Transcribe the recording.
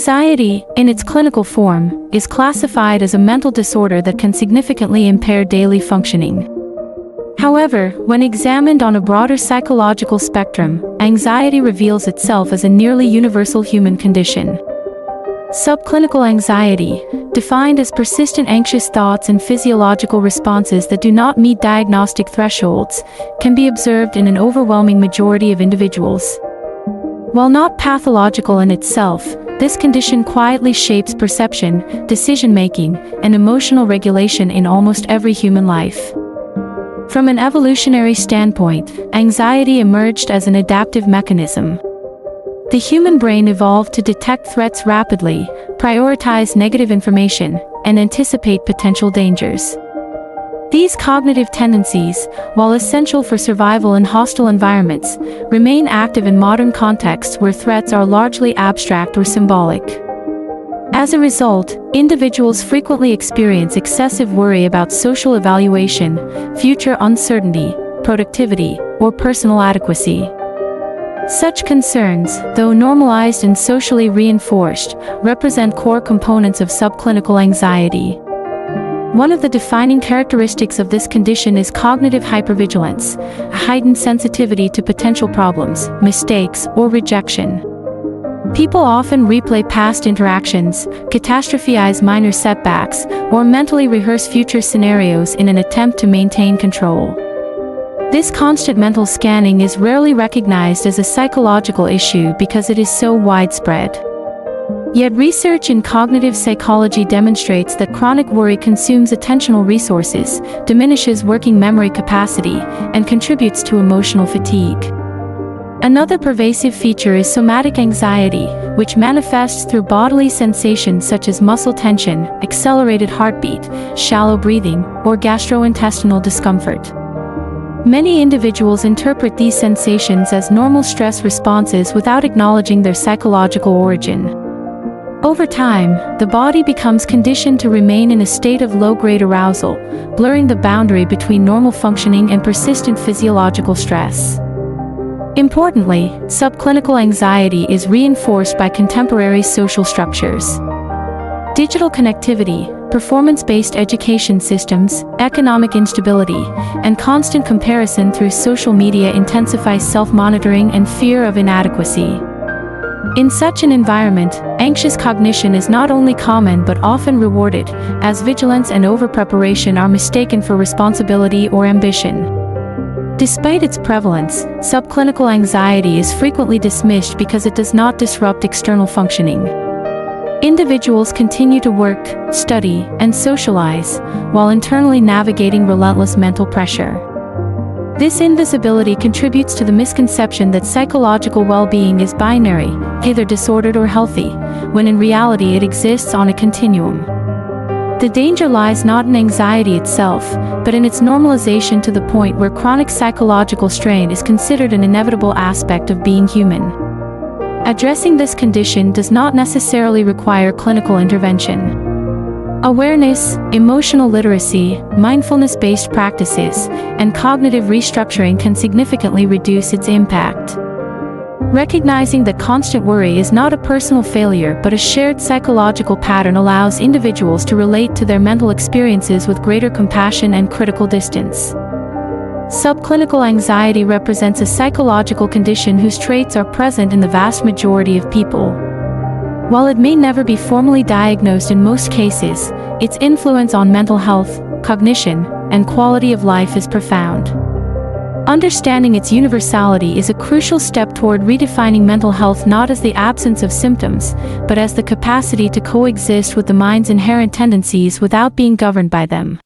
Anxiety, in its clinical form, is classified as a mental disorder that can significantly impair daily functioning. However, when examined on a broader psychological spectrum, anxiety reveals itself as a nearly universal human condition. Subclinical anxiety, defined as persistent anxious thoughts and physiological responses that do not meet diagnostic thresholds, can be observed in an overwhelming majority of individuals. While not pathological in itself, this condition quietly shapes perception, decision-making, and emotional regulation in almost every human life. From an evolutionary standpoint, anxiety emerged as an adaptive mechanism. The human brain evolved to detect threats rapidly, prioritize negative information, and anticipate potential dangers. These cognitive tendencies, while essential for survival in hostile environments, remain active in modern contexts where threats are largely abstract or symbolic. As a result, individuals frequently experience excessive worry about social evaluation, future uncertainty, productivity, or personal adequacy. Such concerns, though normalized and socially reinforced, represent core components of subclinical anxiety. One of the defining characteristics of this condition is cognitive hypervigilance, a heightened sensitivity to potential problems, mistakes, or rejection. People often replay past interactions, catastrophize minor setbacks, or mentally rehearse future scenarios in an attempt to maintain control. This constant mental scanning is rarely recognized as a psychological issue because it is so widespread. Yet research in cognitive psychology demonstrates that chronic worry consumes attentional resources, diminishes working memory capacity, and contributes to emotional fatigue. Another pervasive feature is somatic anxiety, which manifests through bodily sensations such as muscle tension, accelerated heartbeat, shallow breathing, or gastrointestinal discomfort. Many individuals interpret these sensations as normal stress responses without acknowledging their psychological origin. Over time, the body becomes conditioned to remain in a state of low-grade arousal, blurring the boundary between normal functioning and persistent physiological stress. Importantly, subclinical anxiety is reinforced by contemporary social structures. Digital connectivity, performance-based education systems, economic instability, and constant comparison through social media intensify self-monitoring and fear of inadequacy. In such an environment, anxious cognition is not only common but often rewarded, as vigilance and over-preparation are mistaken for responsibility or ambition. Despite its prevalence, subclinical anxiety is frequently dismissed because it does not disrupt external functioning. Individuals continue to work, study, and socialize, while internally navigating relentless mental pressure. This invisibility contributes to the misconception that psychological well-being is binary, either disordered or healthy, when in reality it exists on a continuum. The danger lies not in anxiety itself, but in its normalization to the point where chronic psychological strain is considered an inevitable aspect of being human. Addressing this condition does not necessarily require clinical intervention. Awareness, emotional literacy, mindfulness-based practices, and cognitive restructuring can significantly reduce its impact. Recognizing that constant worry is not a personal failure but a shared psychological pattern allows individuals to relate to their mental experiences with greater compassion and critical distance. Subclinical anxiety represents a psychological condition whose traits are present in the vast majority of people. While it may never be formally diagnosed in most cases, its influence on mental health, cognition, and quality of life is profound. Understanding its universality is a crucial step toward redefining mental health not as the absence of symptoms, but as the capacity to coexist with the mind's inherent tendencies without being governed by them.